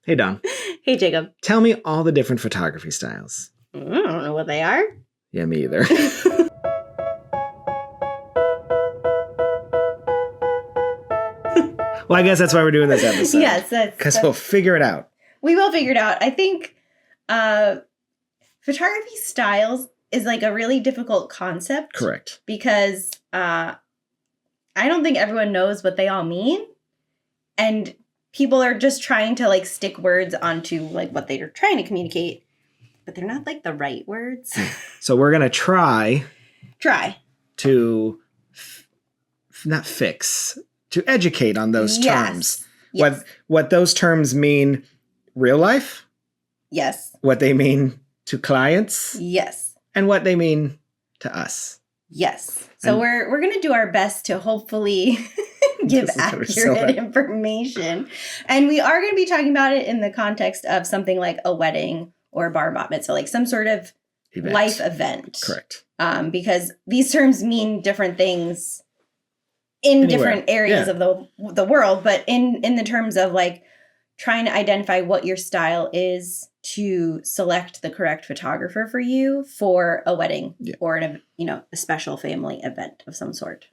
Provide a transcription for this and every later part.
Hey, Don. Hey, Jacob. Tell me all the different photography styles. I don't know what they are. Yeah, me either. Well, I guess that's why we're doing this episode. Yes. Because we'll figure it out. We will figure it out. I think photography styles is like a really difficult concept. Correct. Because I don't think everyone knows what they all mean. And people are just trying to like stick words onto like what they're trying to communicate. But they're not like the right words. So we're going to try to not fix, to educate on those terms. Yes. What those terms mean real life. Yes. What they mean to clients. Yes. And what they mean to us. Yes. So we're going to do our best to hopefully give accurate information. And we are going to be talking about it in the context of something like a wedding or a bar mitzvah, so like some sort of life event. Correct. Because these terms mean different things in different areas of the world, but in the terms of like trying to identify what your style is to select the correct photographer for you for a wedding or a special family event of some sort.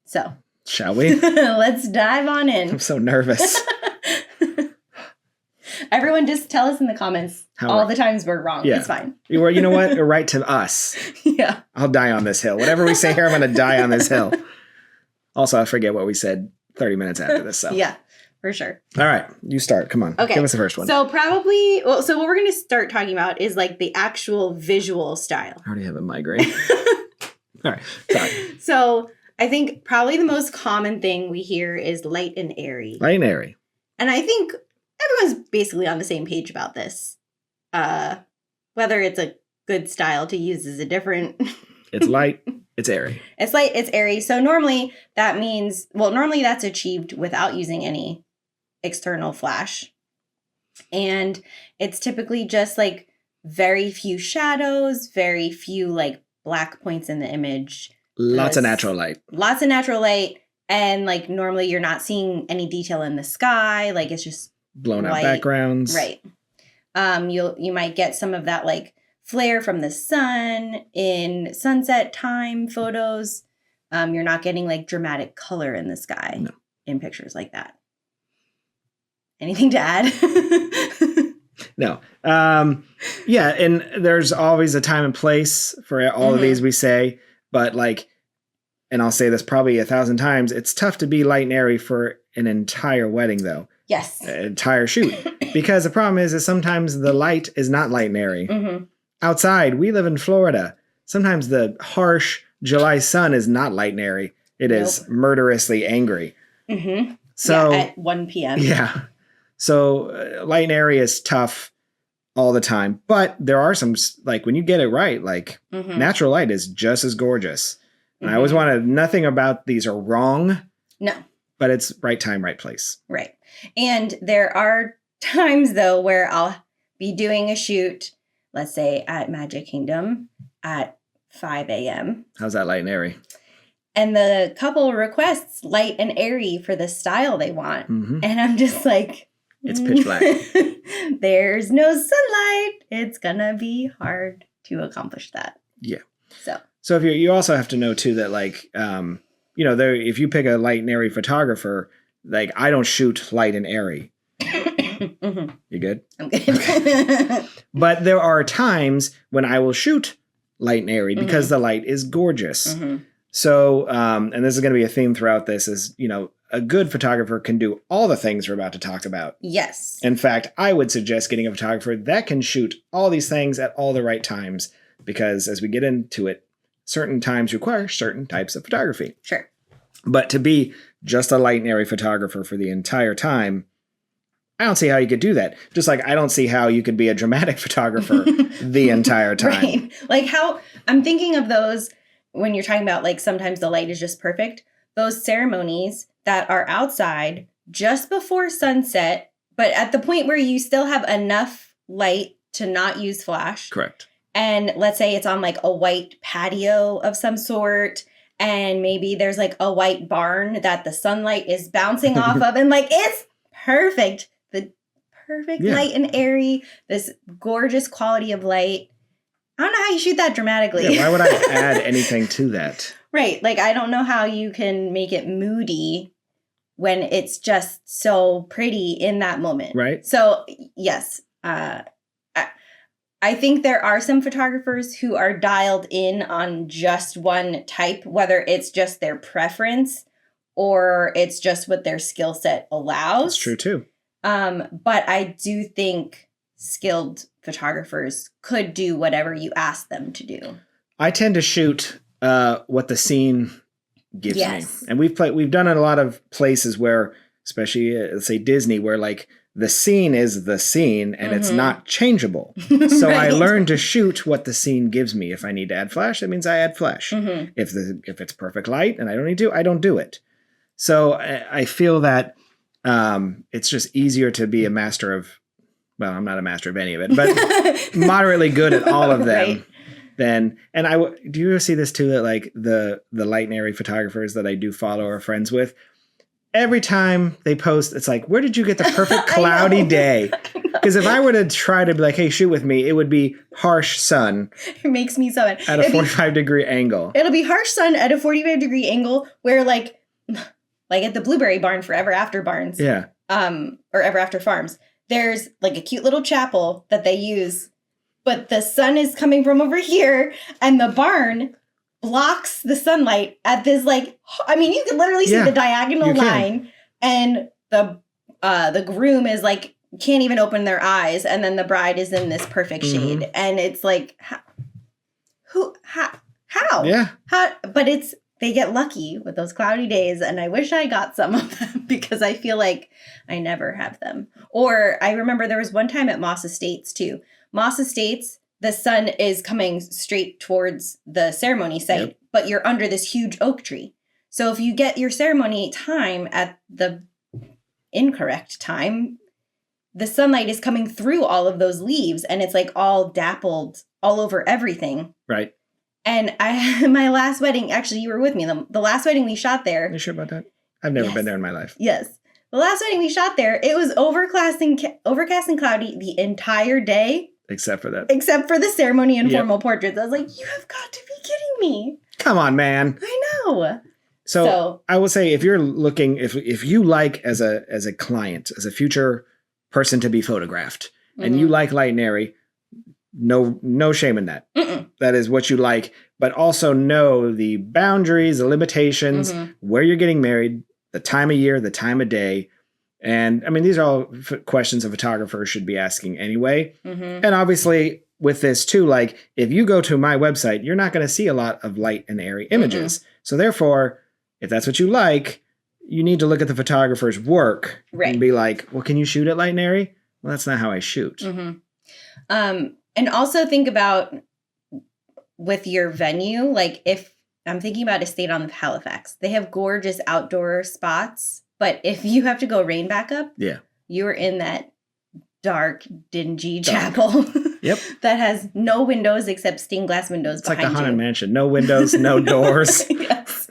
So, shall we? Let's dive on in. I'm so nervous. Everyone just tell us in the comments all the times we're wrong. Yeah. It's fine. You know what? You're right to us. Yeah. I'll die on this hill. Whatever we say here, I'm going to die on this hill. Also, I forget what we said 30 minutes after this. So. Yeah, for sure. All right. You start. Come on. Okay. Give us the first one. So what we're going to start talking about is like the actual visual style. I already have a migraine. All right. Sorry. So I think probably the most common thing we hear is light and airy. Light and airy. And I think everyone's basically on the same page about this. Whether it's a good style to use is a different... It's light, it's airy. It's light, it's airy. So normally that's achieved without using any external flash. And it's typically just like very few shadows, very few like black points in the image. Lots of natural light. Lots of natural light. And like normally you're not seeing any detail in the sky. Like it's just blown out backgrounds. Right. You might get some of that like flare from the sun in sunset time photos. You're not getting like dramatic color in the sky in pictures like that. Anything to add? No. Yeah, and there's always a time and place for all of these we say, but like, and I'll say this probably 1,000 times, it's tough to be light and airy for an entire wedding though. Yes. An entire shoot. Because the problem is sometimes the light is not light and airy. Mm-hmm. Outside, we live in Florida. Sometimes the harsh July sun is not light and airy. It is murderously angry. Mm-hmm. So at 1 p.m. Yeah. So light and airy is tough all the time. But there are some, like when you get it right, like natural light is just as gorgeous. And I always wanted, nothing about these are wrong. No. But it's right time, right place. Right. And there are times though where I'll be doing a shoot, let's say at Magic Kingdom at 5 a.m. How's that light and airy? And the couple requests light and airy for the style they want. Mm-hmm. And I'm just like... It's pitch black. There's no sunlight. It's going to be hard to accomplish that. Yeah. So if you also have to know too that like, if you pick a light and airy photographer, like I don't shoot light and airy. Mm-hmm. You good? I'm good. But there are times when I will shoot light and airy because the light is gorgeous. Mm-hmm. So, and this is going to be a theme throughout this is, a good photographer can do all the things we're about to talk about. Yes. In fact, I would suggest getting a photographer that can shoot all these things at all the right times because as we get into it, certain times require certain types of photography. Sure. But to be just a light and airy photographer for the entire time, I don't see how you could do that. Just like I don't see how you could be a dramatic photographer the entire time. Right. Like how I'm thinking of those when you're talking about like sometimes the light is just perfect. Those ceremonies that are outside just before sunset, but at the point where you still have enough light to not use flash. Correct. And let's say it's on like a white patio of some sort. And maybe there's like a white barn that the sunlight is bouncing off of. And like, it's perfect. The perfect light and airy, this gorgeous quality of light. I don't know how you shoot that dramatically. Yeah, why would I add anything to that? Right. Like, I don't know how you can make it moody when it's just so pretty in that moment. Right. So, yes, I think there are some photographers who are dialed in on just one type, whether it's just their preference or it's just what their skill set allows. That's true too. But I do think skilled photographers could do whatever you ask them to do. I tend to shoot what the scene gives me. And we've done it a lot of places where, especially let's say Disney, where like the scene is the scene and it's not changeable. So I learned to shoot what the scene gives me. If I need to add flash, that means I add flash. If it's perfect light and I don't need to, I don't do it. So I feel that it's just easier to be a master of, well, I'm not a master of any of it, but moderately good at all of them. Right. Do you ever see this too, that like the light and airy photographers that I do follow or are friends with, every time they post, it's like, where did you get the perfect cloudy day? Because if I were to try to be like, hey, shoot with me, it would be harsh sun. It makes me so mad. At a 45-degree angle. It'll be harsh sun at a 45-degree angle where like at the Blueberry Barn for Ever After Barns. Yeah. Or Ever After Farms. There's like a cute little chapel that they use, but the sun is coming from over here and the barn blocks the sunlight at this like, I mean, you can literally see the diagonal line and the groom is like, can't even open their eyes. And then the bride is in this perfect shade. And it's like, how? Yeah. But they get lucky with those cloudy days. And I wish I got some of them because I feel like I never have them. Or I remember there was one time at Moss Estates too. Moss Estates, the sun is coming straight towards the ceremony site, but you're under this huge oak tree. So if you get your ceremony time at the incorrect time, the sunlight is coming through all of those leaves and it's like all dappled all over everything. Right. And my last wedding, actually you were with me, the last wedding we shot there. Are you sure about that? I've never been there in my life. Yes. The last wedding we shot there, it was overcast and cloudy the entire day. Except for that. Except for the ceremony and formal portraits. I was like, you have got to be kidding me. Come on, man. I know. So I will say, if you're looking, if you like as a client, as a future person to be photographed, and you like light and airy, no shame in that. That is what you like. But also know the boundaries, the limitations, where you're getting married, the time of year, the time of day. And I mean, these are all questions a photographer should be asking anyway. And obviously with this too, like if you go to my website, you're not going to see a lot of light and airy images. So therefore, if that's what you like, you need to look at the photographer's work and be like, well, can you shoot it light and airy? Well, that's not how I shoot. And also think about with your venue, like if I'm thinking about Estate on Halifax, they have gorgeous outdoor spots. But if you have to go rain backup, you're in that dark, dingy chapel that has no windows except stained glass windows behind you. It's like the Haunted Mansion. No windows, no doors. Yes.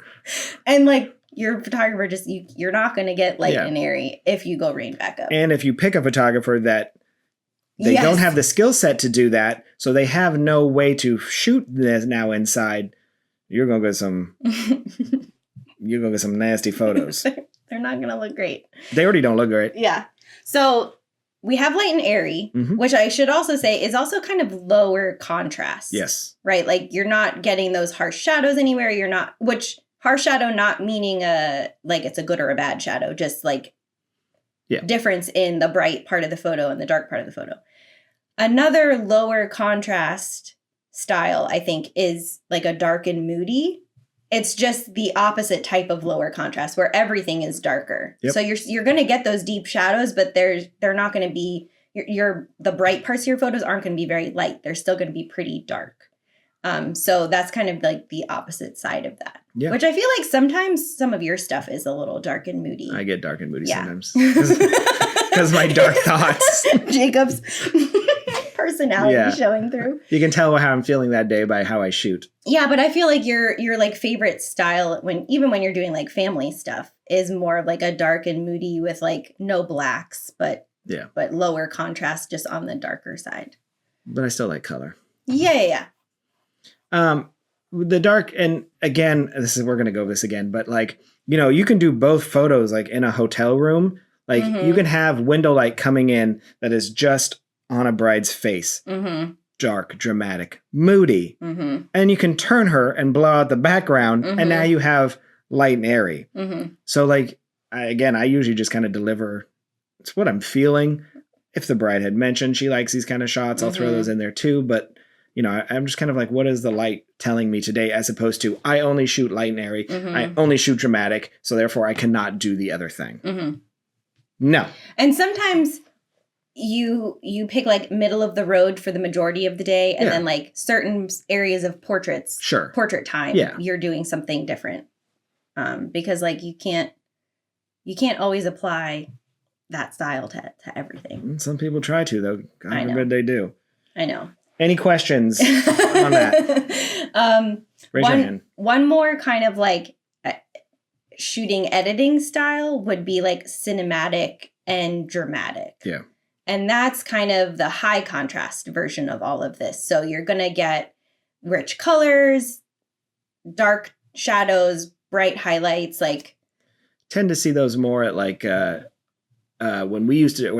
And like your photographer, you're not going to get light and airy if you go rain backup. And if you pick a photographer that they don't have the skill set to do that, so they have no way to shoot this now inside, you're going to get some nasty photos. They're not going to look great. They already don't look great. Yeah. So we have light and airy, which I should also say is also kind of lower contrast. Yes. Right? Like you're not getting those harsh shadows anywhere. You're not, which harsh shadow not meaning like it's a good or a bad shadow, just like difference in the bright part of the photo and the dark part of the photo. Another lower contrast style, I think, is like a dark and moody. It's just the opposite type of lower contrast where everything is darker. So you're going to get those deep shadows, but they're not going to be the bright parts of your photos aren't going to be very light. They're still going to be pretty dark. So that's kind of like the opposite side of that. Which I feel like sometimes some of your stuff is a little dark and moody. I get dark and moody sometimes because my dark thoughts. Jacob's personality showing through. You can tell how I'm feeling that day by how I shoot. Yeah, but I feel like your like favorite style even when you're doing like family stuff is more of like a dark and moody with like no blacks, but Yeah. But lower contrast just on the darker side. But I still like color. Yeah. The dark, and again, we're going to go over this again, but like, you can do both photos like in a hotel room. Like you can have window light coming in that is just on a bride's face. Dark, dramatic, moody. And you can turn her and blow out the background, and now you have light and airy. So like, I usually just kind of deliver, it's what I'm feeling. If the bride had mentioned she likes these kind of shots, I'll throw those in there too. But, I'm just kind of like, what is the light telling me today, as opposed to I only shoot light and airy. I only shoot dramatic. So therefore I cannot do the other thing. No. And sometimes you pick like middle of the road for the majority of the day, and then like certain areas of portrait time, you're doing something different. Because like you can't always apply that style to everything. Some people try to, though. God forbid they do. I know. Any questions on that? Raise your hand. One more kind of like shooting editing style would be like cinematic and dramatic. Yeah. And that's kind of the high contrast version of all of this. So you're going to get rich colors, dark shadows, bright highlights. Like, tend to see those more at like when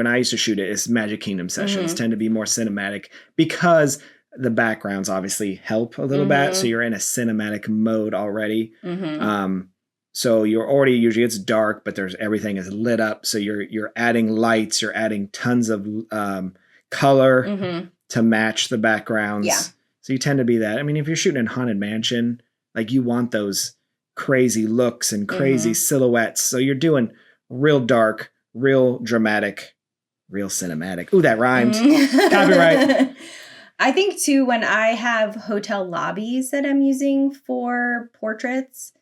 I used to shoot it, it's Magic Kingdom sessions tend to be more cinematic because the backgrounds obviously help a little bit. So you're in a cinematic mode already. So you're already, usually it's dark, but everything is lit up. So you're adding lights, you're adding tons of color to match the backgrounds. Yeah. So you tend to be that. I mean, if you're shooting in Haunted Mansion, like you want those crazy looks and crazy silhouettes. So you're doing real dark, real dramatic, real cinematic. Ooh, that rhymed. Copyright. I think too, when I have hotel lobbies that I'm using for portraits,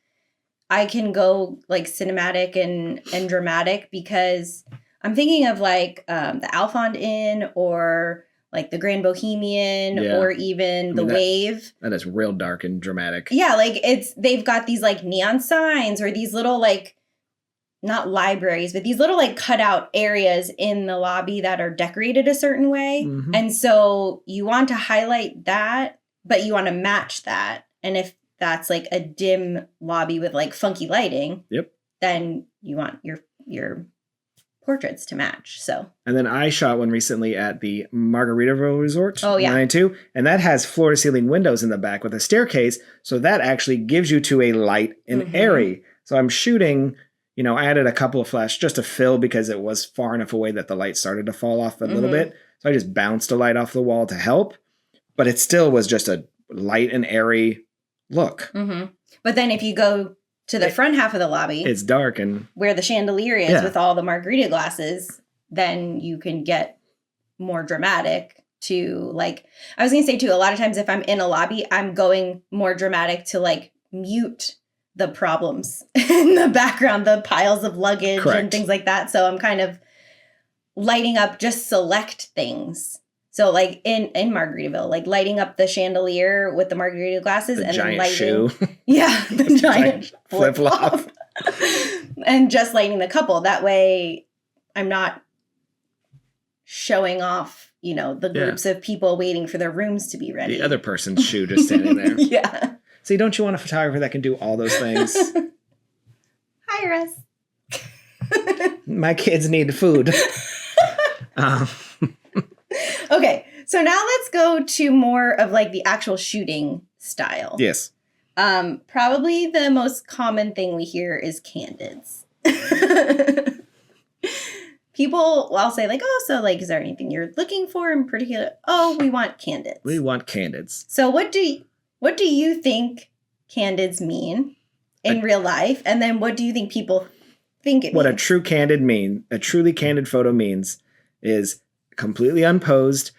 I can go like cinematic and dramatic, because I'm thinking of like the Alfond Inn or like the Grand Bohemian or even the Wave. That is real dark and dramatic. Yeah, like they've got these like neon signs or these little like, not libraries, but these little like cutout areas in the lobby that are decorated a certain way. And so you want to highlight that, but you want to match that. And if that's like a dim lobby with like funky lighting, then you want your portraits to match. So, and then I shot one recently at the Margaritaville Resort. Oh yeah, 92, and that has floor to ceiling windows in the back with a staircase. So that actually gives you to a light and airy. So I'm shooting. I added a couple of flash just to fill because it was far enough away that the light started to fall off a little bit. So I just bounced a light off the wall to help, but it still was just a light and airy look. But then if you go to the front half of the lobby, it's dark and where the chandelier is with all the margarita glasses, then you can get more dramatic to like, I was going to say too, a lot of times if I'm in a lobby, I'm going more dramatic to like mute the problems in the background, the piles of luggage and things like that. So I'm kind of lighting up just select things. So like in Margaritaville, like lighting up the chandelier with the margarita glasses the and giant then lighting, shoe. Yeah, the giant flip-flop. And just lighting the couple. That way I'm not showing off, the groups of people waiting for their rooms to be ready. The other person's shoe just standing there. Yeah. See, don't you want a photographer that can do all those things? Hire us. My kids need food. Okay, so now let's go to more of like the actual shooting style. Yes. Probably the most common thing we hear is candids. People, I'll say like, oh, so like, is there anything you're looking for in particular? Oh, we want candids. We want candids. So what do you think candids mean in real life? And then what do you think people think it means? What a truly candid photo means is completely unposed,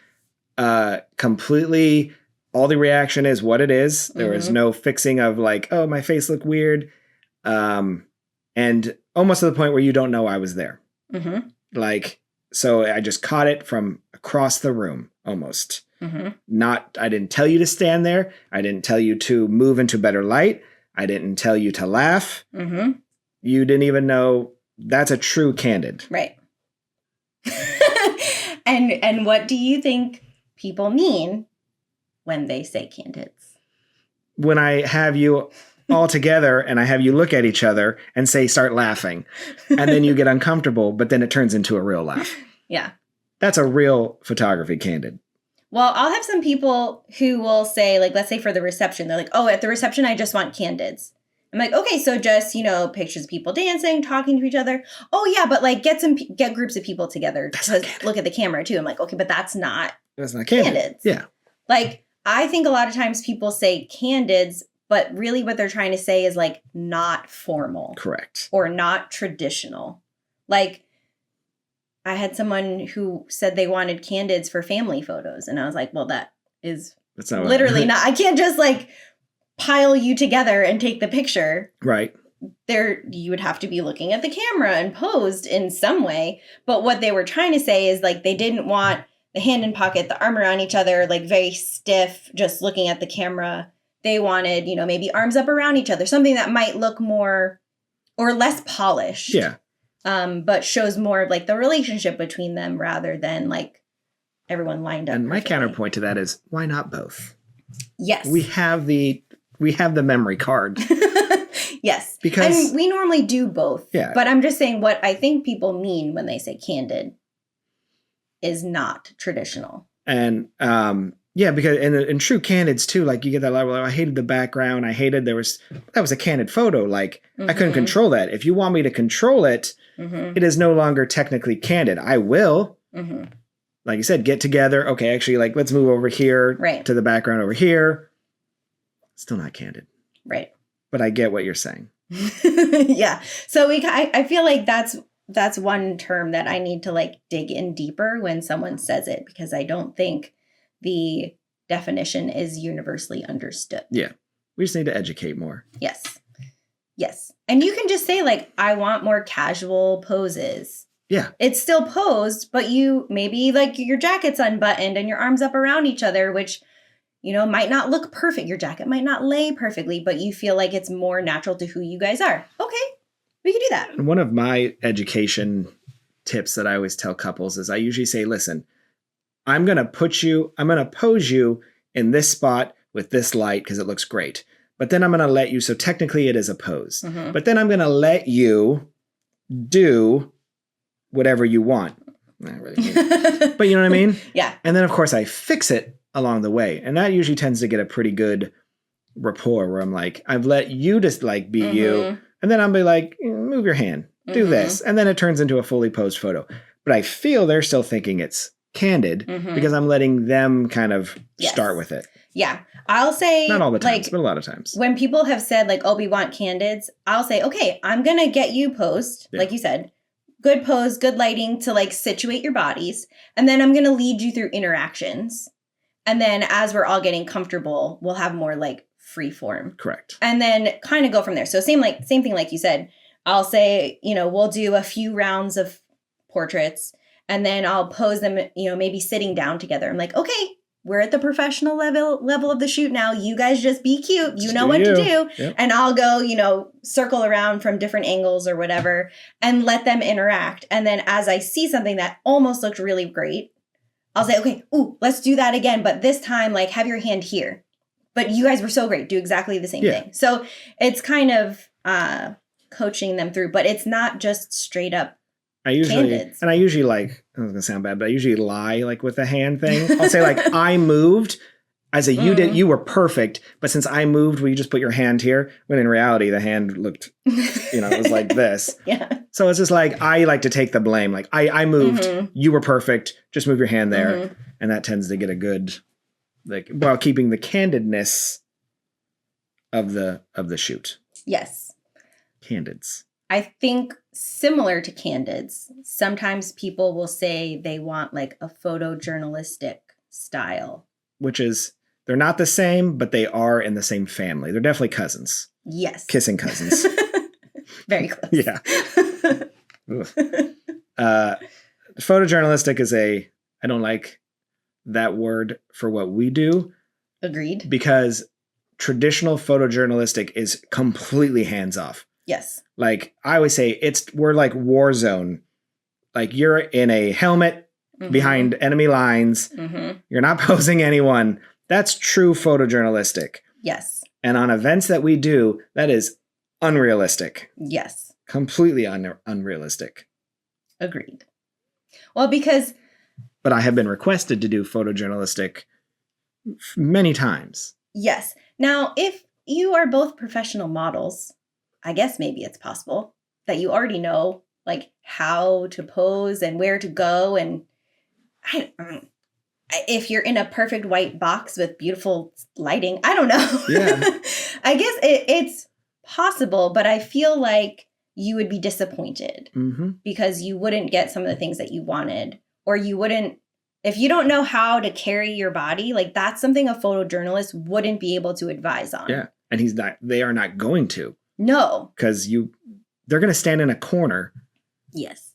completely, all the reaction is what it is. There is no fixing of like, oh, my face looked weird. And almost to the point where you don't know I was there. Like, so I just caught it from across the room almost. I didn't tell you to stand there. I didn't tell you to move into better light. I didn't tell you to laugh. You didn't even know. That's a true candid. Right. And what do you think people mean when they say candids? When I have you all together and I have you look at each other and say, start laughing. And then you get uncomfortable, but then it turns into a real laugh. Yeah. That's a real photography candid. Well, I'll have some people who will say, like, let's say for the reception, they're like, oh, at the reception, I just want candids. I'm like, okay, so just, pictures of people dancing, talking to each other. Oh, yeah, but like get groups of people together to look at the camera too. I'm like, okay, but that's not candid. Yeah. Like, I think a lot of times people say candids, but really what they're trying to say is like not formal. Correct. Or not traditional. Like, I had someone who said they wanted candids for family photos. And I was like, well, that's not literally not. I can't just like pile you together and take the picture. Right. You would have to be looking at the camera and posed in some way. But what they were trying to say is like they didn't want the hand in pocket, the arm around each other, like very stiff, just looking at the camera. They wanted, maybe arms up around each other, something that might look more or less polished. Yeah. But shows more of like the relationship between them rather than like everyone lined up. And my counterpoint to that is, why not both? Yes. We have the memory card. Yes. Because we normally do both. Yeah. But I'm just saying what I think people mean when they say candid is not traditional. And because in true candids too, like you get that level. I hated the background. That was a candid photo. Like I couldn't control that. If you want me to control it, it is no longer technically candid. I will, like you said, get together. Okay, actually, like let's move over here to the background over here. Still not candid, right? But I get what you're saying. Yeah. So I feel like that's one term that I need to like dig in deeper when someone says it, because I don't think the definition is universally understood. Yeah. We just need to educate more. Yes. Yes. And you can just say like, I want more casual poses. Yeah. It's still posed, but you maybe like your jacket's unbuttoned and your arms up around each other, which, might not look perfect. Your jacket might not lay perfectly, but you feel like it's more natural to who you guys are. Okay. We can do that. And one of my education tips that I always tell couples is I usually say, listen, I'm going to pose you in this spot with this light because it looks great. But then I'm going to let you, so technically it is a pose. But then I'm going to let you do whatever you want. Not really. But you know what I mean? Yeah. And then of course I fix it along the way. And that usually tends to get a pretty good rapport where I'm like, I've let you just like be you. And then I'll be like, move your hand, do this. And then it turns into a fully posed photo. But I feel they're still thinking it's candid because I'm letting them kind of start with it. Yeah. I'll say, not all the times, but a lot of times. When people have said like, oh, we want candids, I'll say, okay, I'm going to get you posed, like you said, good pose, good lighting to like situate your bodies. And then I'm going to lead you through interactions. And then as we're all getting comfortable, we'll have more like free form. Correct. And then kind of go from there. So same thing like you said. I'll say, we'll do a few rounds of portraits and then I'll pose them, maybe sitting down together. I'm like, okay, we're at the professional level of the shoot now. You guys just be cute. You know what to do. Yep. And I'll go, circle around from different angles or whatever and let them interact. And then as I see something that almost looked really great, I'll say, okay, let's do that again. But this time, like, have your hand here. But you guys were so great. Do exactly the same thing. So it's kind of coaching them through. But it's not just straight up candids. And I usually like, I was going to sound bad, but I usually lie like with the hand thing. I'll say like, I moved. I say, you were perfect. But since I moved, will you just put your hand here? When in reality, the hand looked, it was like this. Yeah. So it's just like, I like to take the blame. Like I moved, you were perfect. Just move your hand there. And that tends to get a good, like, while keeping the candidness of the shoot. Yes. Candids. I think similar to candids, sometimes people will say they want like a photojournalistic style. Which is, they're not the same, but they are in the same family. They're definitely cousins. Yes. Kissing cousins. Very close. Yeah. Photojournalistic is I don't like that word for what we do. Agreed. Because traditional photojournalistic is completely hands off. Yes. Like I always say, we're like war zone. Like you're in a helmet behind enemy lines. Mm-hmm. You're not posing anyone. That's true photojournalistic. Yes. And on events that we do, that is unrealistic. Yes. Completely unrealistic. Agreed. Well, because... But I have been requested to do photojournalistic many times. Yes. Now, if you are both professional models, I guess maybe it's possible that you already know like how to pose and where to go. And if you're in a perfect white box with beautiful lighting, I don't know. Yeah. I guess it's possible, but I feel like you would be disappointed because you wouldn't get some of the things that you wanted, or you wouldn't, if you don't know how to carry your body, like that's something a photojournalist wouldn't be able to advise on. Yeah. And they are not going to. No. Because they're going to stand in a corner. Yes.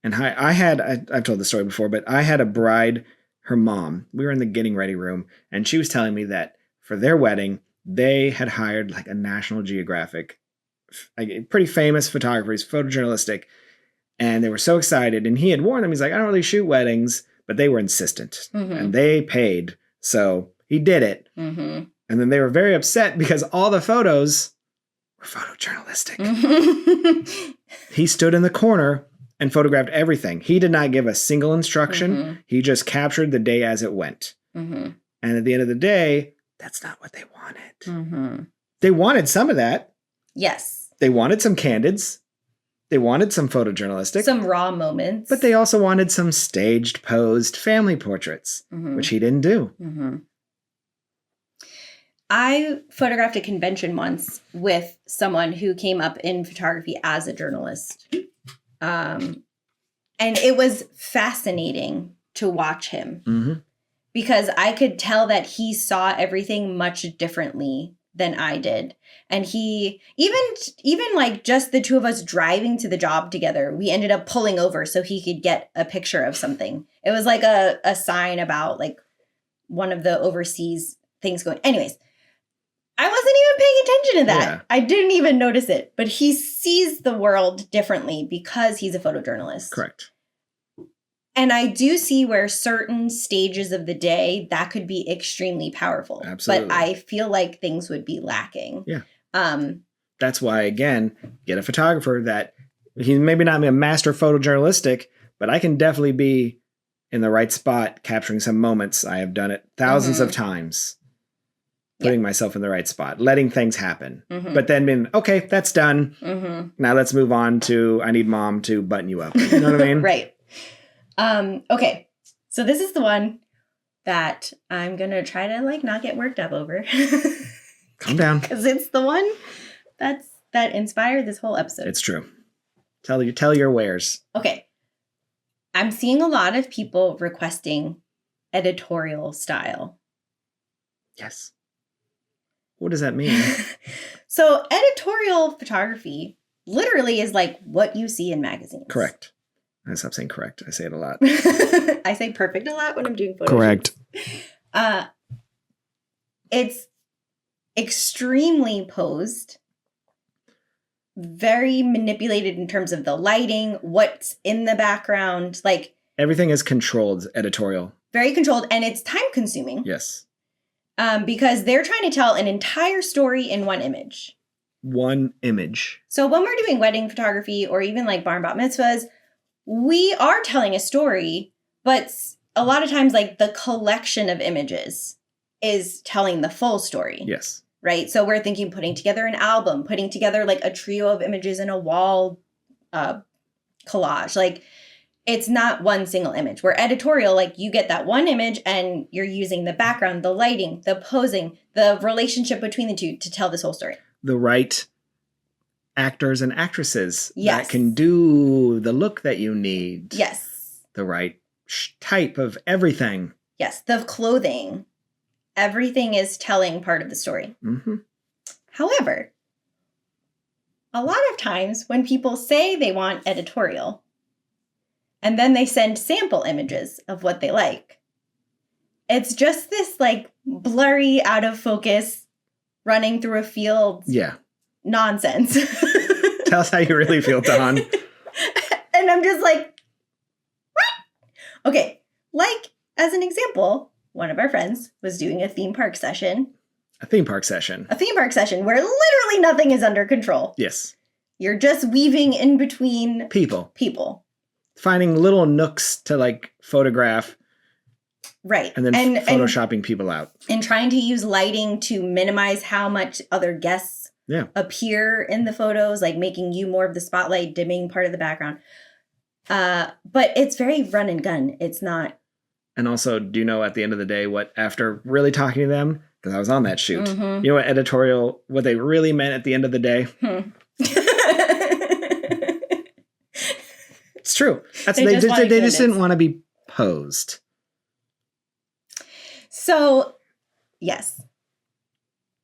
And I've told the story before, but I had a bride, her mom, we were in the getting ready room, and she was telling me that for their wedding, they had hired like a National Geographic, pretty famous photographers, photojournalistic, and they were so excited. And he had warned them, he's like, I don't really shoot weddings, but they were insistent and they paid. So he did it. And then they were very upset because all the photos were photojournalistic. He stood in the corner and photographed everything. He did not give a single instruction. He just captured the day as it went. And at the end of the day, that's not what they wanted. They wanted some of that. Yes. They wanted some candids. They wanted some photojournalistic. Some raw moments. But they also wanted some staged, posed family portraits, which he didn't do. I photographed a convention once with someone who came up in photography as a journalist. And it was fascinating to watch him because I could tell that he saw everything much differently than I did. And he, even like just the two of us driving to the job together, we ended up pulling over so he could get a picture of something. It was like a sign about like one of the overseas things going. Anyways, I wasn't even paying attention to that. Yeah. I didn't even notice it. But he sees the world differently because he's a photojournalist. Correct. And I do see where certain stages of the day, that could be extremely powerful. Absolutely. But I feel like things would be lacking. Yeah. That's why, again, get a photographer that he maybe not be a master photojournalistic, but I can definitely be in the right spot capturing some moments. I have done it thousands of times. Putting myself in the right spot, letting things happen, but then being, okay, that's done. Now let's move on to, I need mom to button you up. You know what I mean? Right. Okay. So this is the one that I'm going to try to like not get worked up over. Calm down. Because it's the one that inspired this whole episode. It's true. Tell your wares. Okay. I'm seeing a lot of people requesting editorial style. Yes. What does that mean? So editorial photography literally is like what you see in magazines. Correct. I stop saying correct. I say it a lot. I say perfect a lot when I'm doing photo Correct. shoots. It's extremely posed, very manipulated in terms of the lighting, what's in the background. Like everything is controlled editorial. Very controlled, and it's time consuming. Yes. Because they're trying to tell an entire story in one image. One image. So when we're doing wedding photography or even like bar and bat mitzvahs, we are telling a story, but a lot of times like the collection of images is telling the full story. Yes. Right? So we're thinking putting together an album, putting together like a trio of images in a wall collage. Like it's not one single image. Where editorial, like you get that one image and you're using the background, the lighting, the posing, the relationship between the two to tell this whole story. The right actors and actresses Yes. that can do the look that you need. Yes. The right type of everything. Yes. The clothing. Everything is telling part of the story. However, a lot of times when people say they want editorial, and then they send sample images of what they like, it's just this like blurry, out of focus, running through a field nonsense. Tell us how you really feel, Dawn. And I'm just like, what? Okay, Like, as an example, one of our friends was doing a theme park session. A theme park session. A theme park session where literally nothing is under control. Yes. You're just weaving in between people. Finding little nooks to like photograph. Right. And then photoshopping people out. And trying to use lighting to minimize how much other guests appear in the photos, like making you more of the spotlight, dimming part of the background. But it's very run and gun. It's not. And also, do you know at the end of the day what, after really talking to them, because I was on that shoot, you know what editorial, what they really meant at the end of the day? It's true. They just didn't want to be posed. So, yes.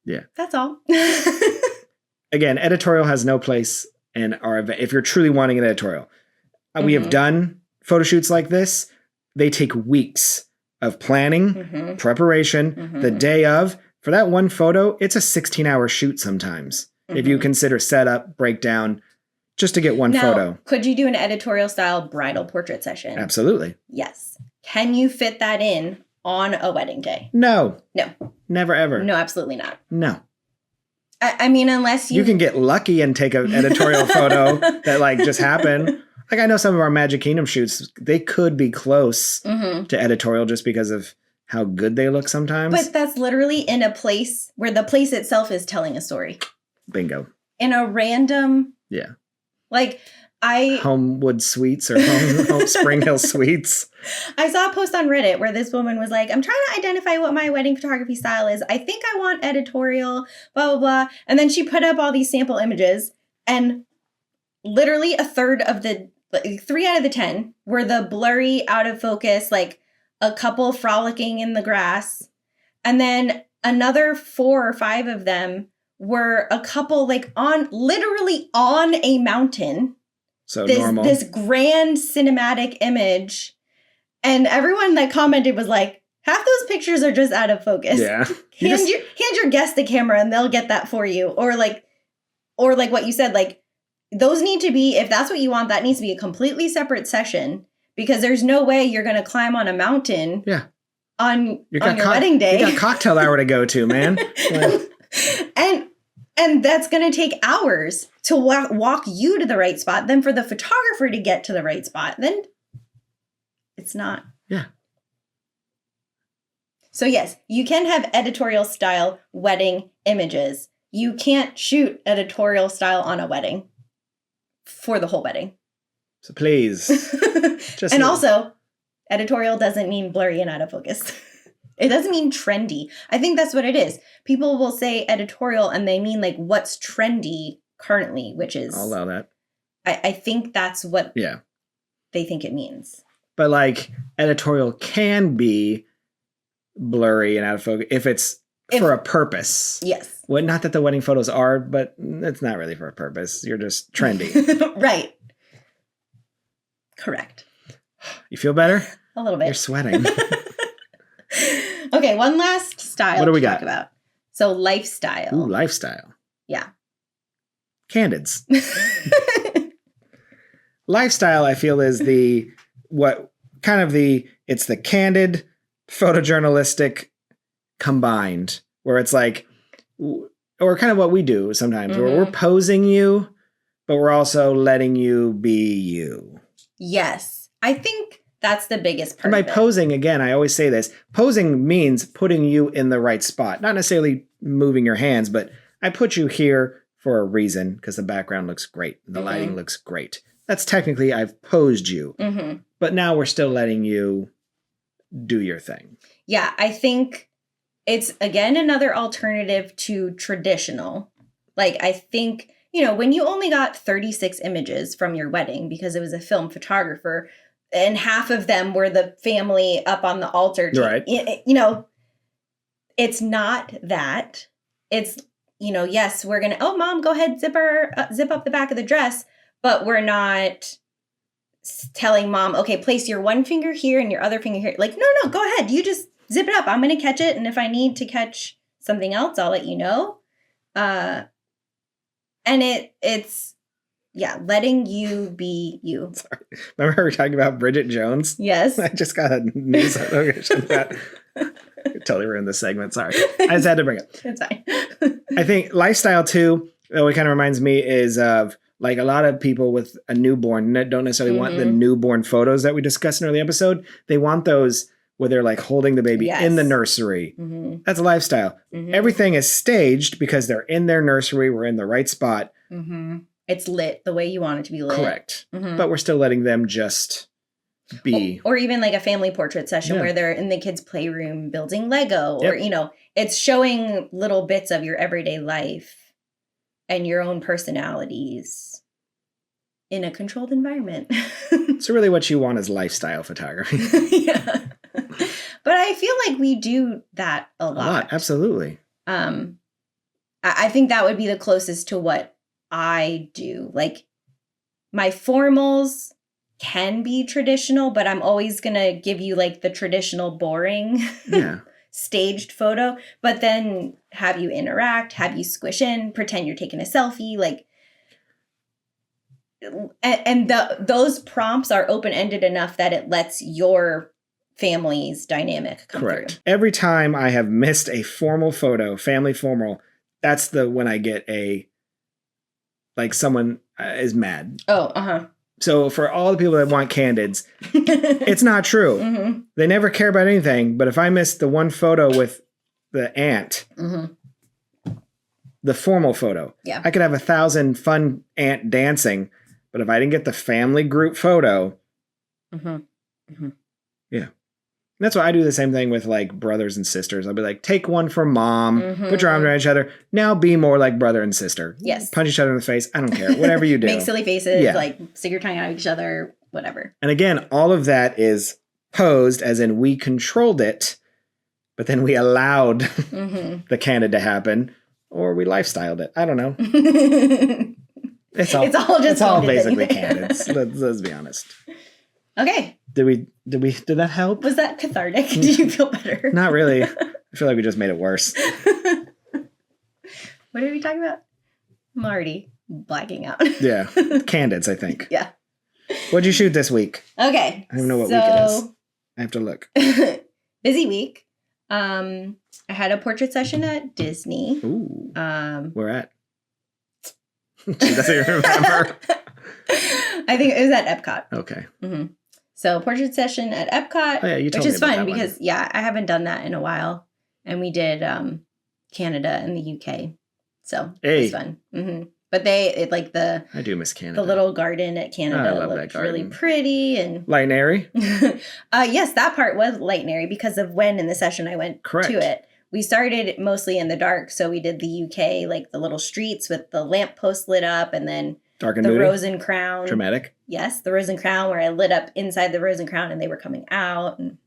Yeah. That's all. Again, editorial has no place in our event. If you're truly wanting an editorial, we have done photo shoots like this. They take weeks of planning, preparation, the day of. For that one photo, it's a 16-hour shoot sometimes. If you consider setup, breakdown, just to get one photo. Could you do an editorial style bridal portrait session? Absolutely. Yes. Can you fit that in on a wedding day? No. No. Never, ever. No, absolutely not. No. I mean, unless you can get lucky and take an editorial photo that like just happened. Like I know some of our Magic Kingdom shoots, they could be close to editorial just because of how good they look sometimes. But that's literally in a place where the place itself is telling a story. Bingo. In a random. Yeah. Like Homewood Suites or Home Spring Hill Suites. I saw a post on Reddit where this woman was like, I'm trying to identify what my wedding photography style is. I think I want editorial, blah, blah, blah. And then she put up all these sample images and literally a third of the, 3 out of the 10 were the blurry, out of focus, like a couple frolicking in the grass. And then another 4 or 5 of them were a couple like literally on a mountain. So normal. This grand cinematic image. And everyone that commented was like, half those pictures are just out of focus. Yeah. Hand your guest the camera and they'll get that for you. Or like what you said, like those need to be, if that's what you want, that needs to be a completely separate session because there's no way you're going to climb on a mountain on your wedding day. You got cocktail hour to go to, man. And that's going to take hours to walk you to the right spot. Then for the photographer to get to the right spot, then it's not. Yeah. So yes, you can have editorial style wedding images. You can't shoot editorial style on a wedding for the whole wedding. So please. Also, editorial doesn't mean blurry and out of focus. It doesn't mean trendy. I think that's what it is. People will say editorial and they mean like what's trendy currently, which is... I'll allow that. I think that's what they think it means. But like editorial can be blurry and out of focus if it's for a purpose. Yes. Well, not that the wedding photos are, but it's not really for a purpose. You're just trendy. Right. Correct. You feel better? A little bit. You're sweating. Okay, one last style what do we to got? talk about. So lifestyle. Ooh, lifestyle. Yeah. Candids. Lifestyle, I feel, is it's the candid, photojournalistic combined, where it's like, or kind of what we do sometimes, where we're posing you, but we're also letting you be you. Yes. I think that's the biggest part. And by posing, again, I always say this, posing means putting you in the right spot, not necessarily moving your hands, but I put you here for a reason because the background looks great. The lighting looks great. That's technically I've posed you, but now we're still letting you do your thing. Yeah, I think it's, again, another alternative to traditional. Like, I think, when you only got 36 images from your wedding because it was a film photographer, and half of them were the family up on the altar. Right. It's not that. It's, yes, we're going to, oh, Mom, go ahead, zip up the back of the dress. But we're not telling Mom, okay, place your one finger here and your other finger here. Like, no, go ahead. You just zip it up. I'm going to catch it. And if I need to catch something else, I'll let you know. And it's letting you be you. Sorry. Remember we were talking about Bridget Jones? Yes. I just got a news notification of that. Totally ruined this segment. Sorry. I just had to bring it. It's fine. I think lifestyle too, what kind of reminds me is of like a lot of people with a newborn don't necessarily want the newborn photos that we discussed in an early episode. They want those where they're like holding the baby in the nursery. Mm-hmm. That's a lifestyle. Mm-hmm. Everything is staged because they're in their nursery. We're in the right spot. Mm-hmm. It's lit the way you want it to be lit. Correct. Mm-hmm. But we're still letting them just be. Or even like a family portrait session where they're in the kids' playroom building Lego or, it's showing little bits of your everyday life and your own personalities in a controlled environment. So really what you want is lifestyle photography. Yeah. But I feel like we do that a lot. Absolutely. I think that would be the closest to what I do. Like my formals can be traditional, but I'm always going to give you like the traditional boring staged photo, but then have you interact, have you squish in, pretend you're taking a selfie, like, and those prompts are open-ended enough that it lets your family's dynamic come through. Every time I have missed a formal photo, family formal, that's when I get like someone is mad. Oh, uh-huh. So for all the people that want candids, it's not true. Mm-hmm. They never care about anything. But if I miss the one photo with the aunt, the formal photo, I could have 1,000 fun aunt dancing. But if I didn't get the family group photo, that's why I do the same thing with like brothers and sisters. I'll be like, take one for mom, put your arms around each other. Now be more like brother and sister. Yes. Punch each other in the face. I don't care. Whatever you do. Make silly faces, like stick your tongue out at each other, whatever. And again, all of that is posed as in we controlled it, but then we allowed the candid to happen, or we lifestyled it. I don't know. It's all basically candids. Let's be honest. Okay. Did that help? Was that cathartic? Did you feel better? Not really. I feel like we just made it worse. What are we talking about? I'm already blacking out. Yeah. Candids, I think. Yeah. What'd you shoot this week? Okay. I don't know what week it is. I have to look. Busy week. I had a portrait session at Disney. Ooh. Where at? She doesn't even remember. I think it was at Epcot. Okay. Mm-hmm. So portrait session at Epcot, which is fun because I haven't done that in a while, and we did Canada and the UK, so it was fun. Mm-hmm. But I do miss Canada. The little garden at Canada looked really pretty and light and airy. Yes, that part was light and airy because of when in the session I went to it. We started mostly in the dark, so we did the UK, like the little streets with the lamppost lit up, and then dark and the moody. Rose and Crown. Dramatic. Yes, the Rose and Crown, where I lit up inside the Rose and Crown, and they were coming out. And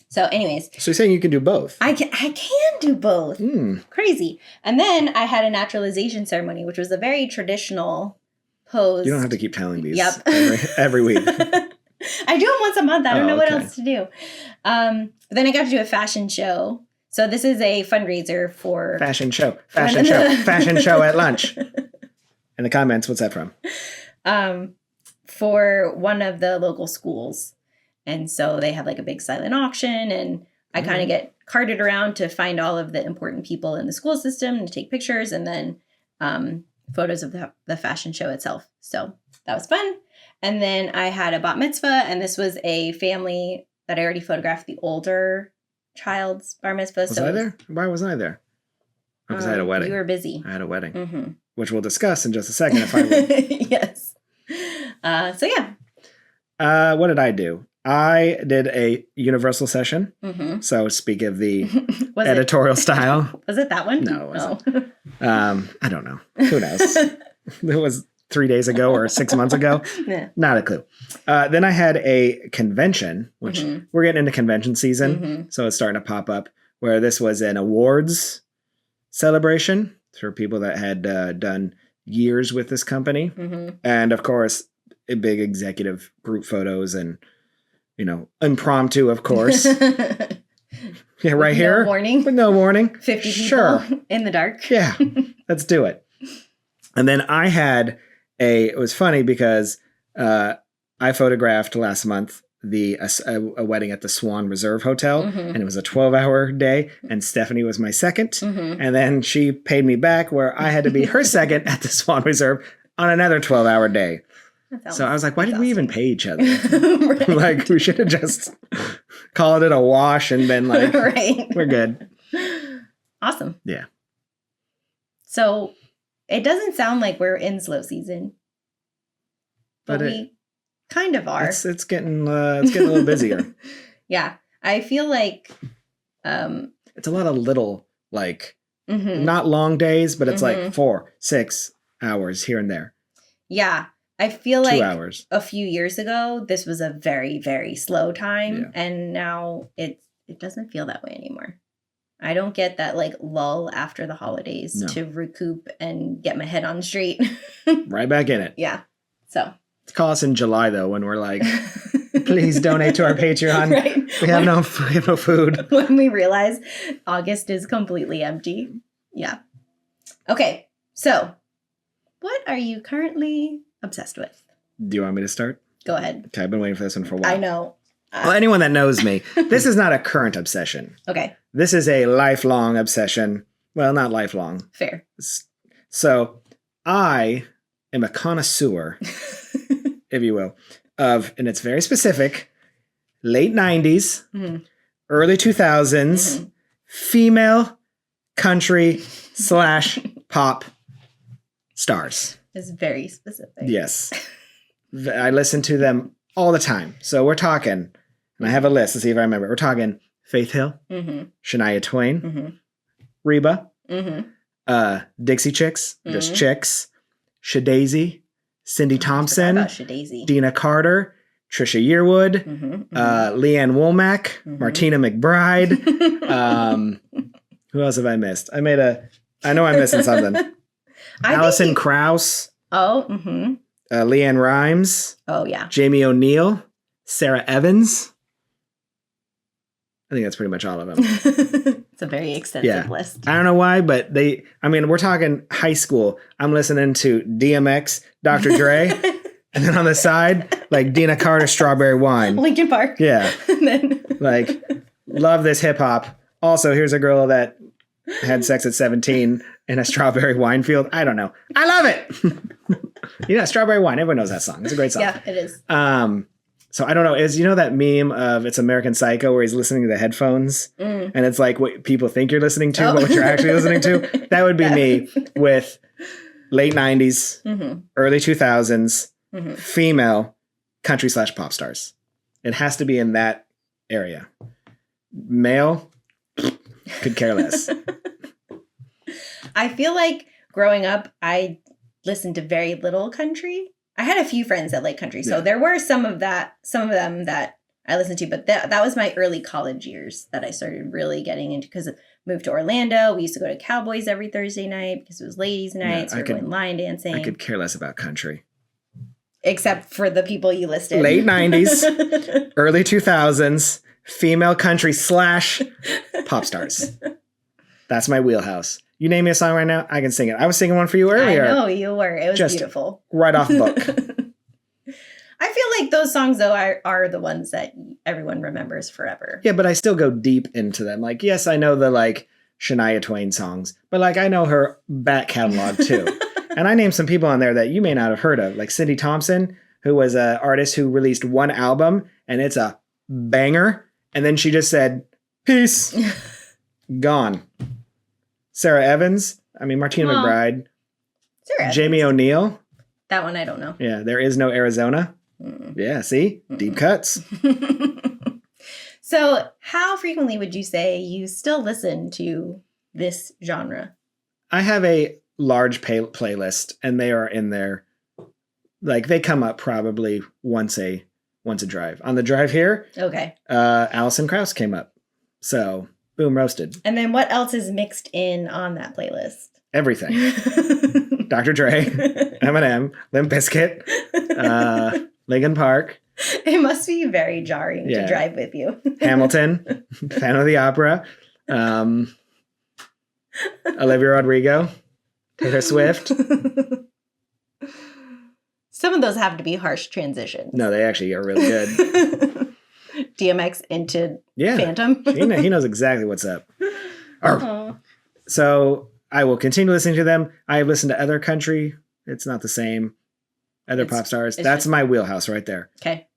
so, anyways, so you're saying you can do both? I can do both. Crazy. And then I had a naturalization ceremony, which was a very traditional pose. You don't have to keep telling these. Yep. every week. I do them once a month. I don't know what else to do. Then I got to do a fashion show. So this is a fundraiser for... Fashion show at lunch. In the comments, what's that from? For one of the local schools. And so they have like a big silent auction, and I kind of get carted around to find all of the important people in the school system to take pictures, and then photos of the fashion show itself. So that was fun. And then I had a bat mitzvah, and this was a family that I already photographed the older child's bar mitzvah. Was I there? Why wasn't I there? Because I had a wedding. You were busy. I had a wedding, which we'll discuss in just a second if I would. Yes. So yeah. What did I do? I did a universal session. So speak of the editorial style. Was it that one? No, it wasn't. I don't know. Who knows? It was 3 days ago or 6 months ago. Nah. Not a clue. Then I had a convention, which we're getting into convention season. So it's starting to pop up, where this was an awards celebration for people that had done years with this company. And of course, a big executive group photos and, impromptu, of course. Yeah, right here. Warning. With no warning. 50 people in the dark. Yeah, let's do it. And then I had it was funny because I photographed last month a wedding at the Swan Reserve Hotel, and it was a 12-hour day, and Stephanie was my second, and then she paid me back where I had to be her second at the Swan Reserve on another 12-hour day. So I was like, why did we even pay each other? Right. Like, we should have just called it a wash and been like, we're good. Awesome. Yeah. So it doesn't sound like we're in slow season, but we kind of are. It's getting a little busier. Yeah. I feel like it's a lot of little, like, not long days, but it's like 4-6 hours here and there. Yeah. I feel 2 like hours. A few years ago, this was a very, very slow time. Yeah. And now it doesn't feel that way anymore. I don't get that like lull after the holidays to recoup and get my head on straight. Right back in it. Yeah. So call us in July though, when we're like, please donate to our Patreon. Right. We have no food. When we realize August is completely empty. Yeah. Okay. So what are you currently obsessed with? Do you want me to start? Go ahead. Okay, I've been waiting for this one for a while. I know. Well, anyone that knows me, this is not a current obsession. Okay. This is a lifelong obsession. Well, not lifelong. Fair. So I am a connoisseur, if you will, and it's very specific, late 90s, early 2000s, female country / pop stars. It's very specific. Yes. I listen to them all the time. So we're talking, and I have a list to see if I remember. We're talking Faith Hill, Shania Twain, Reba, Dixie Chicks, just Chicks, Shadazy, Cindy Thompson, Dina Carter, Trisha Yearwood, Leanne Womack, Martina McBride. Who else have I missed? I know I'm missing something. Alison Krauss. Oh, Leanne Rimes. Oh, yeah. Jamie O'Neill. Sarah Evans. I think that's pretty much all of them. It's a very extensive list. I don't know why, but we're talking high school. I'm listening to DMX, Dr. Dre, and then on the side, like Dina Carter, Strawberry Wine. Linkin Park. Yeah. And then like, love this hip hop. Also, here's a girl that had sex at 17 in a strawberry wine field. I don't know. I love it. Strawberry Wine. Everyone knows that song. It's a great song. Yeah, it is. So I don't know. That meme of It's American Psycho where he's listening to the headphones and it's like what people think you're listening to, but what you're actually listening to? That would be me with late 90s, early 2000s, female country / pop stars. It has to be in that area. Male, could care less. I feel like growing up, I listened to very little country. I had a few friends that like country, so there were some of them that I listened to, but that was my early college years that I started really getting into, because I moved to Orlando. We used to go to Cowboys every Thursday night because it was ladies' night, so we were going line dancing. I could care less about country. Except for the people you listed. Late 90s, early 2000s, female country / pop stars. That's my wheelhouse. You name me a song right now, I can sing it. I was singing one for you earlier. I know, you were. It was just beautiful. Right off the book. I feel like those songs, though, are the ones that everyone remembers forever. Yeah, but I still go deep into them. Like, yes, I know the, Shania Twain songs, but, I know her back catalog, too. And I named some people on there that you may not have heard of, like Cindy Thompson, who was an artist who released one album, and it's a banger. And then she just said, peace. Gone. Sarah Evans. Martina McBride. Sarah Jamie O'Neill. That one I don't know. Yeah, There Is No Arizona. Yeah, see? Deep cuts. So how frequently would you say you still listen to this genre? I have a large playlist, and they are in there. They come up probably once a drive. On the drive here, okay. Alison Krauss came up. So, boom, roasted. And then what else is mixed in on that playlist? Everything. Dr. Dre, Eminem, Limp Bizkit, Linkin Park. It must be very jarring to drive with you. Hamilton, Phantom of the Opera, Olivia Rodrigo, Taylor Swift. Some of those have to be harsh transitions. No, they actually are really good. DMX into Phantom. He knows exactly what's up. So I will continue listening to them. I have listened to other country. It's not the same. Other pop stars. That's my wheelhouse right there. Okay.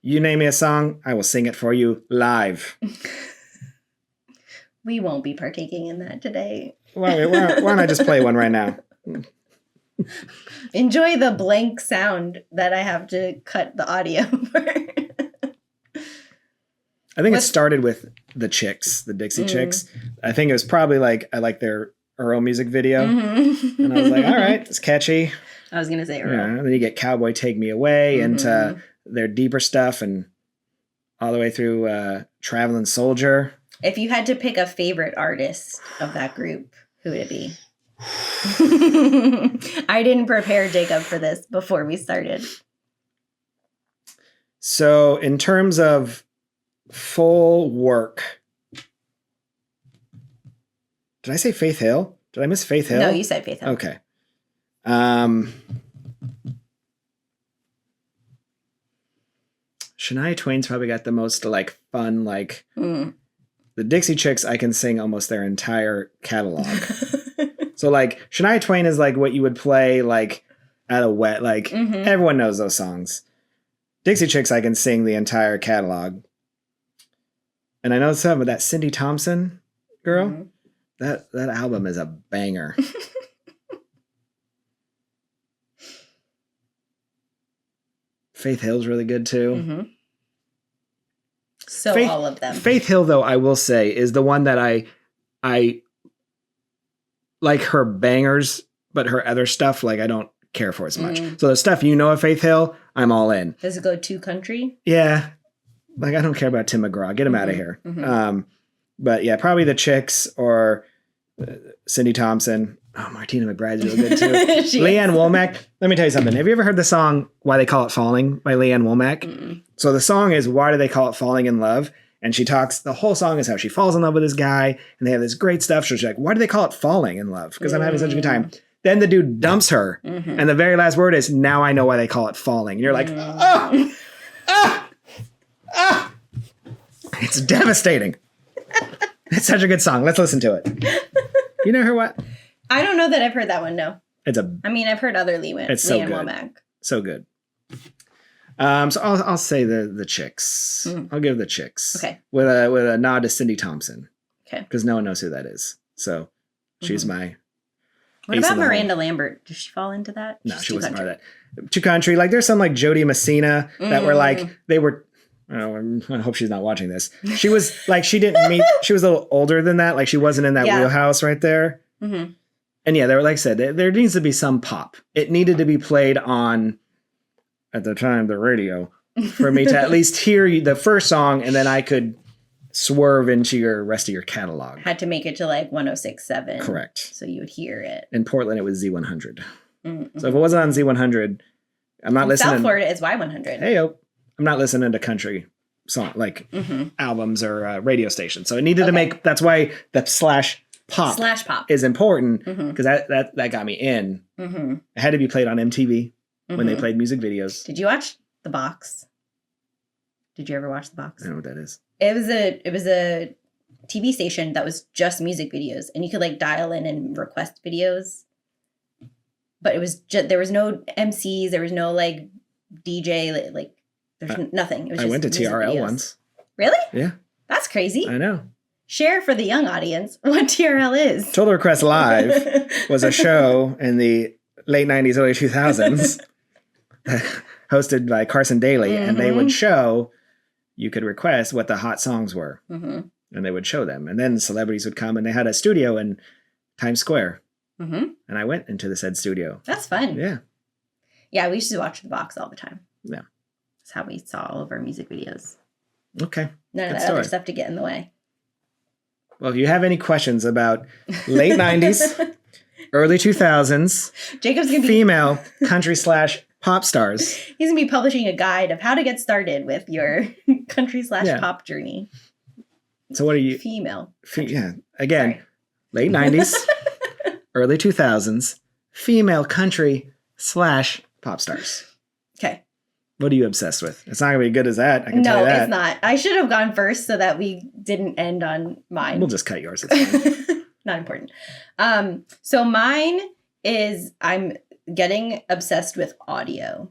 You name me a song, I will sing it for you live. We won't be partaking in that today. Why don't I just play one right now? Enjoy the blank sound that I have to cut the audio for. I think it started with the Chicks, the Dixie Chicks. I think it was probably like, I like their Earl music video. And I was like, all right, it's catchy. I was going to say Earl. Yeah, and then you get Cowboy Take Me Away into their deeper stuff and all the way through Traveling Soldier. If you had to pick a favorite artist of that group, who would it be? I didn't prepare Jacob for this before we started. So in terms of full work, did I say Faith Hill? Did I miss Faith Hill? No, you said Faith Hill. Okay. Shania Twain's probably got the most like fun, like the Dixie Chicks. I can sing almost their entire catalog. So like Shania Twain is like what you would play like at a wet, like everyone knows those songs. Dixie Chicks, I can sing the entire catalog. And I know some of that Cindy Thompson girl. That album is a banger. Faith Hill's really good too. So all of them. Faith Hill, though, I will say, is the one that I like her bangers, but her other stuff, like I don't care for as much. So the stuff you know of Faith Hill, I'm all in. Does it go too country? Yeah. Like I don't care about Tim McGraw. Get him out of here. But yeah, probably the Chicks or Cindy Thompson. Oh, Martina McBride's really good too. Leanne Womack. Let me tell you something. Have you ever heard the song Why They Call It Falling by Leanne Womack? So the song is Why Do They Call It Falling in Love? And she talks, the whole song is how she falls in love with this guy. And they have this great stuff. So she's like, why do they call it falling in love? Because I'm having such a good time. Then the dude dumps her. And the very last word is, now I know why they call it falling. And you're like, It's devastating. It's such a good song. Let's listen to it. You know her what? I don't know that I've heard that one, no. I mean, I've heard other Leanne Womack. So good. So I'll say the Chicks. I'll give the Chicks. Okay. With a nod to Cindy Thompson. Okay. Because no one knows who that is. So she's my. What about Miranda Lambert? Does she fall into that? No, she wasn't part of that. Too country. Like there's some like Jody Messina that were like they were. I hope she's not watching this. She was like she was a little older than that. Like she wasn't in that wheelhouse right there. And yeah, they were like I said, there needs to be some pop. It needed to be played on, at the time, the radio for me to at least hear the first song, and then I could swerve into your rest of your catalog. Had to make it to like 106.7. Correct. So you would hear it. In Portland, it was Z100. So if it wasn't on Z100, I'm not listening. South Florida is Y100. Hey, I'm not listening to country song like albums or radio stations. So it needed to make. That's why the /pop is important because that got me in. It had to be played on MTV when they played music videos. Did you watch The Box? Did you ever watch The Box? I don't know what that is. It was a TV station that was just music videos, and you could like dial in and request videos. But it was just there was no MCs, there was no like DJ, like there's nothing. It was I went to TRL videos. Once. Really? Yeah. That's crazy. I know. Share for the young audience what TRL is. Total Request Live was a show in the late 90s, early 2000s hosted by Carson Daly, and they would show, you could request what the hot songs were, and they would show them. And then celebrities would come, and they had a studio in Times Square. And I went into the said studio. That's fun. Yeah. Yeah, we used to watch The Box all the time. Yeah. That's how we saw all of our music videos. Okay. None of that other stuff to get in the way. Well, if you have any questions about late 90s, early 2000s, Jacob's gonna be female country / pop stars. He's going to be publishing a guide of how to get started with your country / pop journey. So what are you? Female. Yeah. Again, late 90s, early 2000s, female country / pop stars. Okay. What are you obsessed with? It's not going to be good as that. I can tell you that. No, it's not. I should have gone first so that we didn't end on mine. We'll just cut yours. It's fine. Not important. So mine is I'm getting obsessed with audio.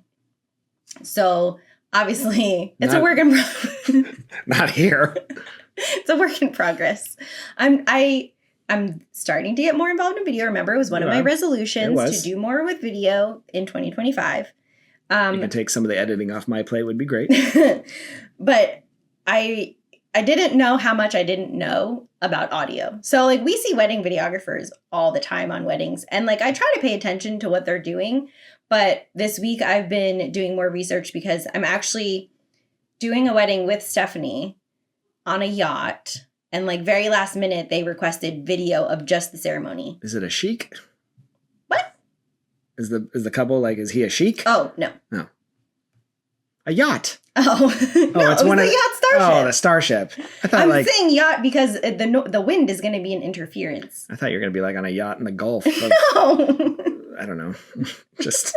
So obviously it's a work in progress. Not here. It's a work in progress. I'm starting to get more involved in video. Remember, it was one of my resolutions to do more with video in 2025. You can take some of the editing off my plate would be great. But I didn't know how much I didn't know about audio. So like we see wedding videographers all the time on weddings, and like I try to pay attention to what they're doing. But this week I've been doing more research because I'm actually doing a wedding with Stephanie on a yacht. And like very last minute, they requested video of just the ceremony. Is it a sheik? What? Is the couple like, is he a sheik? Oh, no. No. A yacht. Oh, no, it's one of the yacht starship. Oh, the starship. I thought I'm saying yacht because the wind is going to be an interference. I thought you were going to be like on a yacht in the Gulf. No. I don't know. Just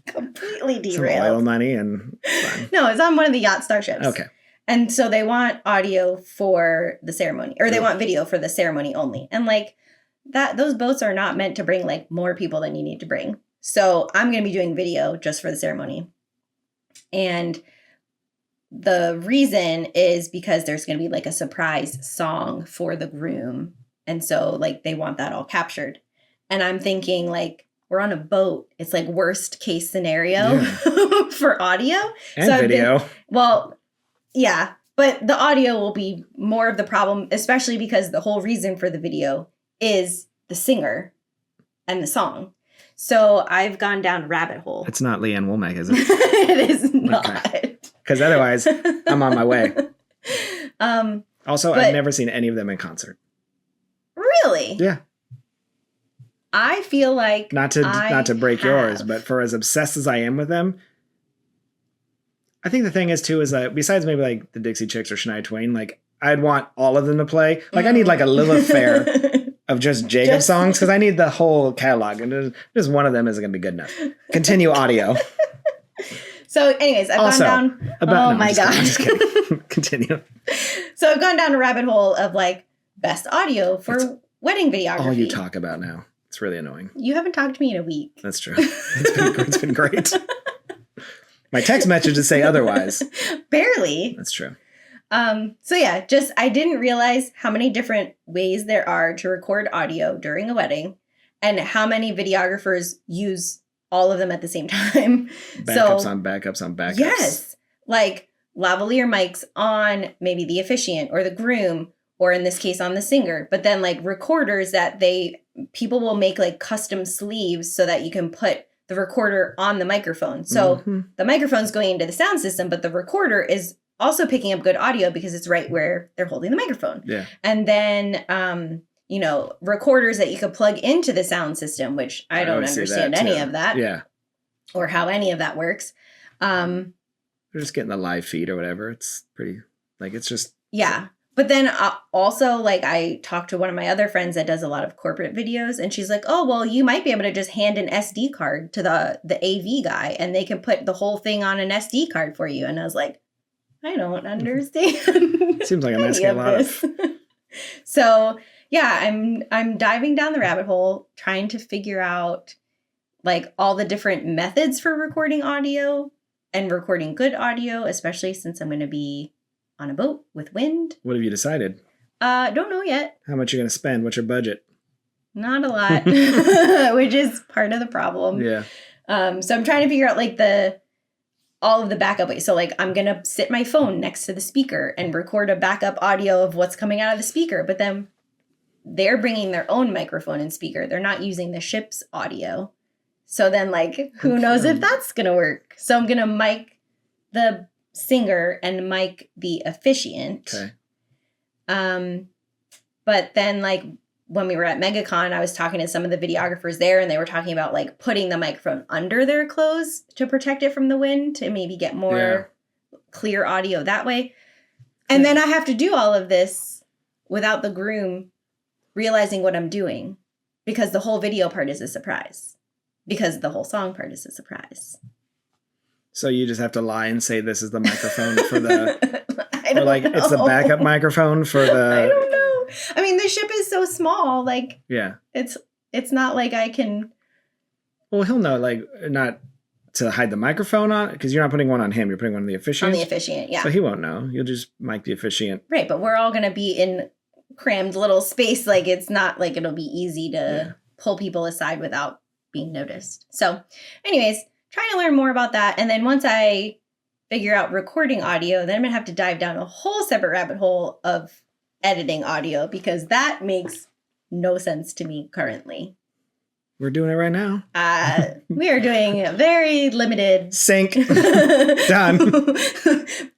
completely derailed. Some oil money and fun. No, it's on one of the yacht starships. Okay. And so they want audio for the ceremony, or they want video for the ceremony only. And like those boats are not meant to bring like more people than you need to bring. So I'm going to be doing video just for the ceremony. And the reason is because there's going to be like a surprise song for the groom. And so like they want that all captured. And I'm thinking like we're on a boat. It's like worst case scenario for audio. And so video. Yeah, but the audio will be more of the problem, especially because the whole reason for the video is the singer and the song. So I've gone down a rabbit hole. It's not Leanne Womack, is it? It is not. Because otherwise, I'm on my way. Also, I've never seen any of them in concert. Really? Yeah. I feel like not to break yours, but for as obsessed as I am with them, I think the thing is too is that besides maybe like the Dixie Chicks or Shania Twain, like I'd want all of them to play. Like I need like a Lilith Fair of just Jacob songs because I need the whole catalog, and just one of them isn't going to be good enough. Continue audio. So, anyways, I've gone down. Oh my god! I'm just kidding. Continue. So I've gone down a rabbit hole of like best audio for wedding videography. All you talk about now. It's really annoying. You haven't talked to me in a week. That's true. It's been great. My text messages say otherwise. Barely. That's true. So yeah, I didn't realize how many different ways there are to record audio during a wedding and how many videographers use all of them at the same time. Backups on backups on backups. Yes. Like lavalier mics on maybe the officiant or the groom, or in this case on the singer, but then like recorders that people will make like custom sleeves so that you can put the recorder on the microphone. So the microphone's going into the sound system, but the recorder is also picking up good audio because it's right where they're holding the microphone. Yeah. And then, recorders that you could plug into the sound system, which I don't understand any of that. Yeah. Or how any of that works. They're just getting the live feed or whatever. It's pretty, like, it's just. Yeah. But then also, like, I talked to one of my other friends that does a lot of corporate videos, and she's like, oh, well, you might be able to just hand an SD card to the AV guy, and they can put the whole thing on an SD card for you. And I was like, I don't understand. Seems like I'm asking a lot of. So, yeah, I'm diving down the rabbit hole, trying to figure out, like, all the different methods for recording audio and recording good audio, especially since I'm going to be on a boat with wind. What have you decided? Don't know yet. How much are you going to spend? What's your budget? Not a lot, which is part of the problem. Yeah. So I'm trying to figure out like all of the backup ways. So like I'm going to sit my phone next to the speaker and record a backup audio of what's coming out of the speaker. But then they're bringing their own microphone and speaker. They're not using the ship's audio. So then like, who knows if that's going to work? So I'm going to mic the singer and mic the officiant. Okay. But then like when we were at MegaCon, I was talking to some of the videographers there, and they were talking about like putting the microphone under their clothes to protect it from the wind to maybe get more clear audio that way. And then I have to do all of this without the groom realizing what I'm doing because the whole video part is a surprise. because the whole song part is a surprise. So you just have to lie and say this is the microphone for the... I don't know. It's the backup microphone for the... I don't know. I mean, the ship is so small. Like, yeah. It's not like I can... Well, he'll know, like, not to hide the microphone on, because you're not putting one on him. You're putting one on the officiant. On the officiant, yeah. So he won't know. You'll just mic the officiant. Right, but we're all going to be in crammed little space. Like, it's not like it'll be easy to pull people aside without being noticed. So, anyways, trying to learn more about that. And then once I figure out recording audio, then I'm going to have to dive down a whole separate rabbit hole of editing audio, because that makes no sense to me currently. We're doing it right now. We are doing a very limited... Sync. Done.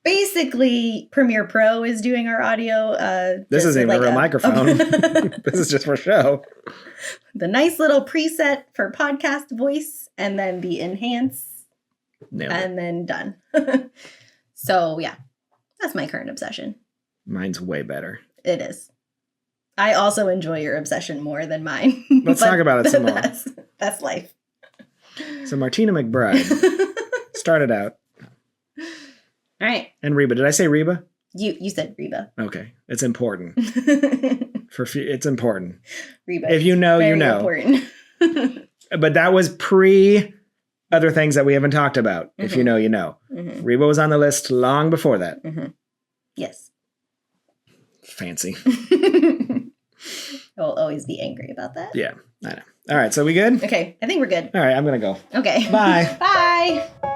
Basically, Premiere Pro is doing our audio. This isn't even a real microphone. This is just for show. The nice little preset for podcast voice, and then the enhance, and then done. So, yeah, that's my current obsession. Mine's way better. It is. I also enjoy your obsession more than mine. Let's talk about it some more. That's life. So Martina McBride started out. All right. And Reba. Did I say Reba? You said Reba. Okay. It's important. It's important. Reba. If you know, you know. Important. But that was pre other things that we haven't talked about. Mm-hmm. If you know, you know. Mm-hmm. Reba was on the list long before that. Mm-hmm. Yes. Fancy. I'll always be angry about that. Yeah, I know. All right, so we good? Okay, I think we're good. All right, I'm going to go. Okay. Bye. Bye.